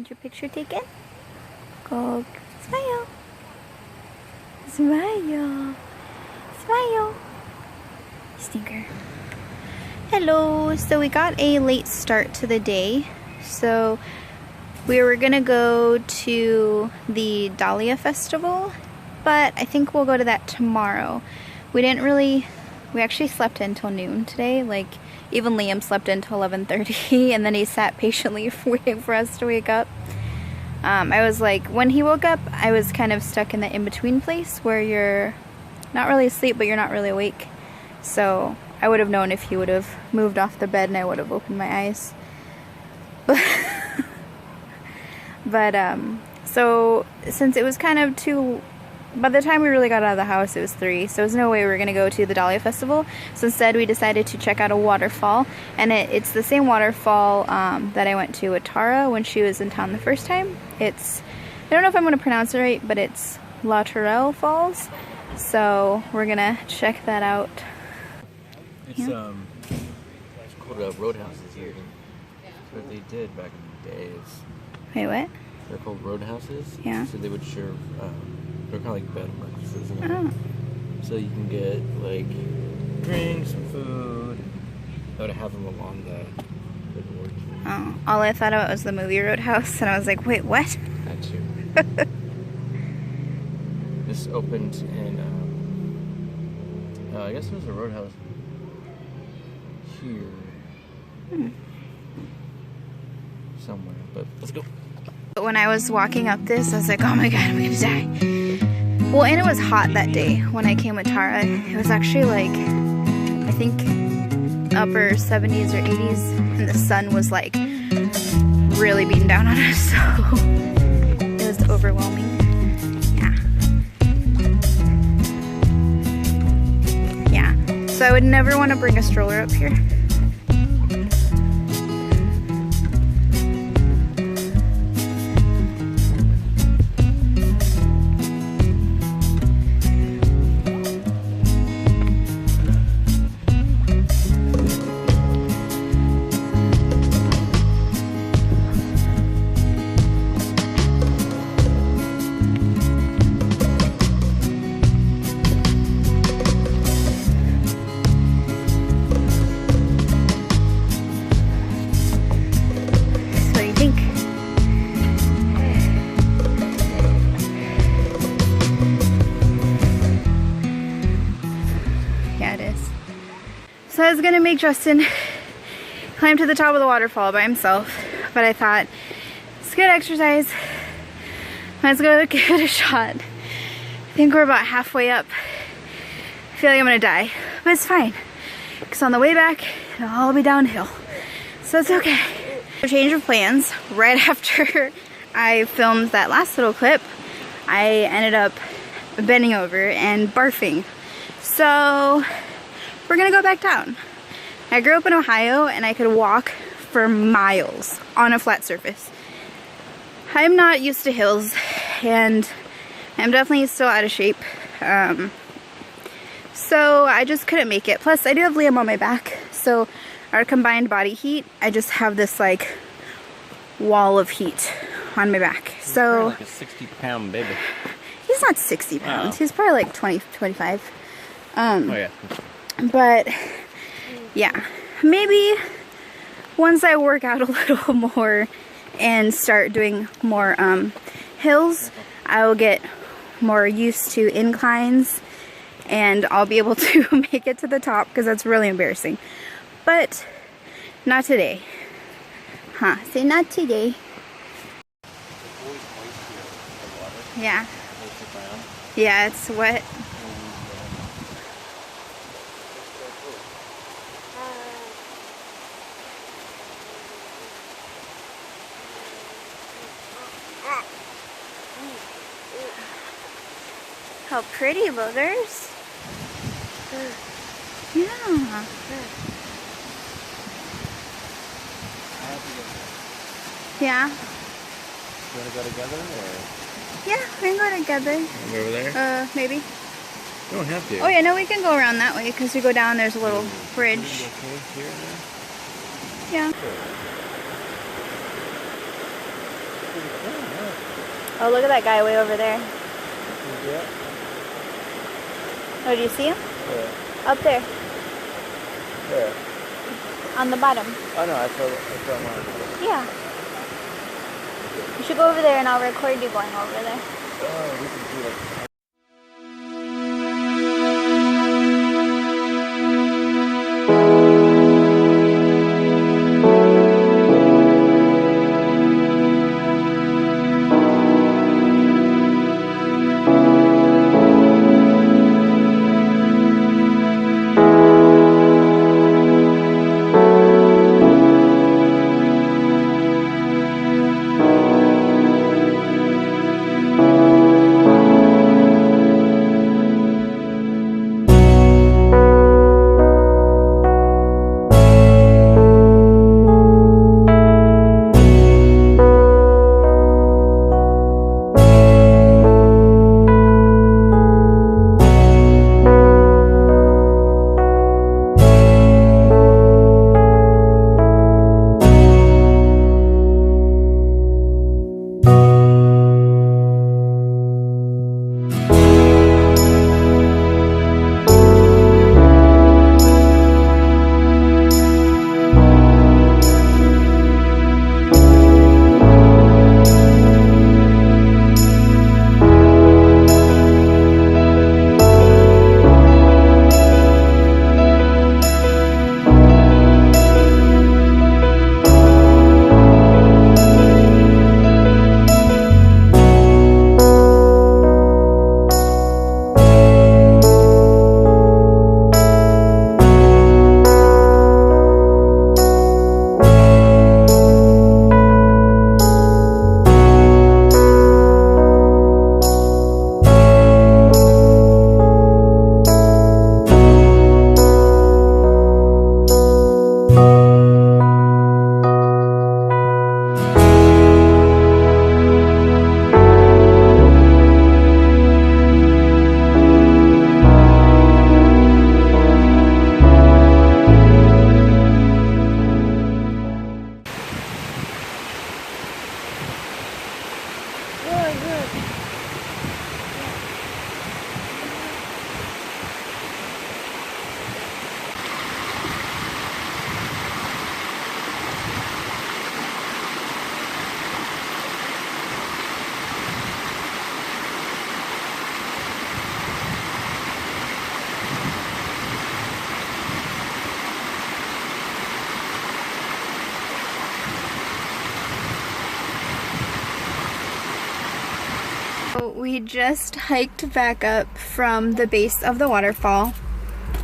your picture taken? Go smile. Smile. Smile. Stinker. Hello. So we got a late start to the day. So we were gonna go to the Dahlia Festival, but I think we'll go to that tomorrow. We actually slept until noon today. Like, even Liam slept until 11:30 and then he sat patiently waiting for us to wake up. I was like, when he woke up, I was kind of stuck in the in-between place where you're not really asleep, but you're not really awake. So I would have known if he would have moved off the bed and I would have opened my eyes. But so since it was kind of too, by the time we really got out of the house, it was 3, so there's no way we were gonna go to the Dahlia Festival. So instead we decided to check out a waterfall, and it's the same waterfall that I went to with Tara when she was in town the first time. I don't know if I'm gonna pronounce it right, but it's Latourell Falls. So we're gonna check that out. It's called roadhouses here. That's what they did back in the days. Wait, what? They're called roadhouses. Yeah. So they would serve, they're kind of like bed and breakfasts, isn't it? Oh. So you can get like drinks and food. They would have them along the board. Oh, all I thought about was the movie Roadhouse, and I was like, wait, what? That too. This opened in, I guess there was a roadhouse here. Somewhere, but let's go. When I was walking up this, I was like, oh my god, I'm gonna die. Well, and it was hot that day when I came with Tara. It was actually like, I think, upper 70s or 80s, and the sun was like really beating down on us, so it was overwhelming. Yeah. So I would never want to bring a stroller up here. So I was gonna make Justin climb to the top of the waterfall by himself, but I thought it's good exercise. Might as well give it a shot. I think we're about halfway up. I feel like I'm gonna die, but it's fine, because on the way back it'll all be downhill, so it's okay. A change of plans. Right after I filmed that last little clip, I ended up bending over and barfing. So we're gonna go back down. I grew up in Ohio and I could walk for miles on a flat surface. I'm not used to hills and I'm definitely still out of shape. So I just couldn't make it. Plus I do have Liam on my back, so our combined body heat, I just have this like wall of heat on my back. So like a 60-pound baby. He's not 60 pounds. He's probably like 20, 25. Oh yeah. But yeah, maybe once I work out a little more and start doing more hills, I will get more used to inclines and I'll be able to make it to the top, because that's really embarrassing. But not today. Huh, say not today. Yeah. Yeah, it's wet. How pretty, boogers. Yeah. Yeah. You want to go together, or? Yeah, we can go together. Over there? Maybe. You don't have to. Oh yeah, no, we can go around that way, because we go down, there's a little bridge. Okay, here and there? Yeah. pretty clean, yeah. Oh, look at that guy way over there. Yeah. Oh, do you see him? Yeah. Up there. Where? On the bottom. Oh no, I saw mine. Yeah. You should go over there and I'll record you going over there. Oh, we can do like. We just hiked back up from the base of the waterfall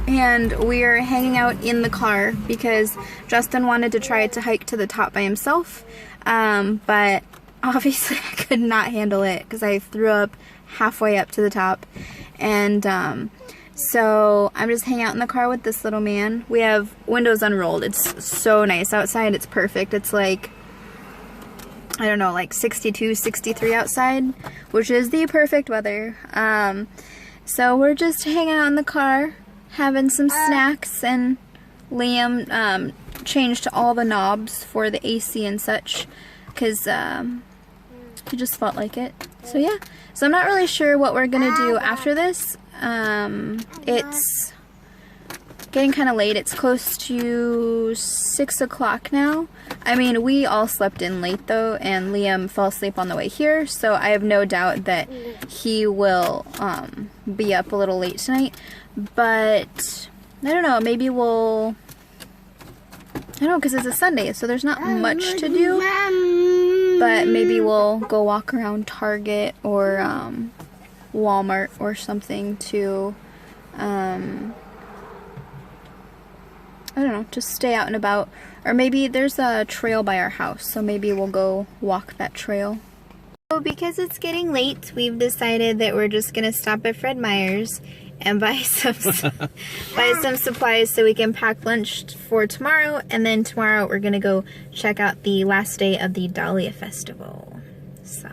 and we're hanging out in the car because Justin wanted to try to hike to the top by himself, but obviously I could not handle it because I threw up halfway up to the top, and so I'm just hanging out in the car with this little man. We have windows unrolled. It's so nice outside. It's perfect. It's like, I don't know, like 62, 63 outside, which is the perfect weather. So we're just hanging out in the car, having some snacks, and Liam changed all the knobs for the AC and such, because he just felt like it. So yeah, so I'm not really sure what we're gonna do after this. It's getting kind of late. It's close to 6 o'clock now. I mean, we all slept in late though, and Liam fell asleep on the way here, so I have no doubt that he will be up a little late tonight. But I don't know, maybe we'll, I don't know, because it's a Sunday, so there's not much to do, but maybe we'll go walk around Target or Walmart or something to I don't know, just stay out and about. Or maybe there's a trail by our house, so maybe we'll go walk that trail. So because it's getting late, we've decided that we're just gonna stop at Fred Meyers and buy some supplies so we can pack lunch for tomorrow, and then tomorrow we're gonna go check out the last day of the Dahlia Festival. So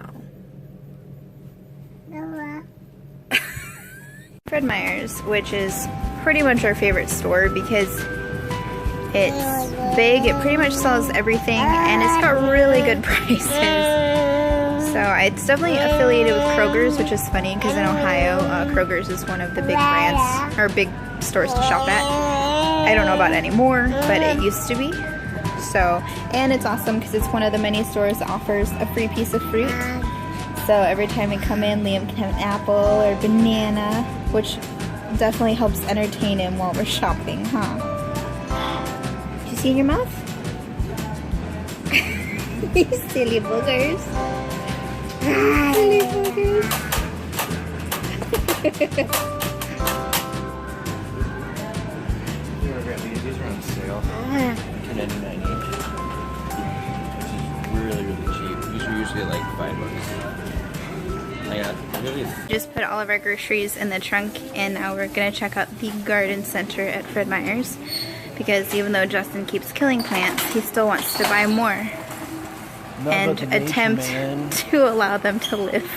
Fred Meyers, which is pretty much our favorite store because it's big, it pretty much sells everything, and it's got really good prices. So it's definitely affiliated with Kroger's, which is funny because in Ohio, Kroger's is one of the big brands or big stores to shop at. I don't know about it anymore, but it used to be. So, and it's awesome because it's one of the many stores that offers a free piece of fruit. So every time we come in, Liam can have an apple or banana, which definitely helps entertain him while we're shopping, huh? Did you see in your mouth? You silly boogers. Silly boogers. These are on sale. $10.99 each. Which is really, really cheap. These are usually like $5. Just put all of our groceries in the trunk, and now we're gonna check out the garden center at Fred Meyers, because even though Justin keeps killing plants, he still wants to buy more and attempt to allow them to live.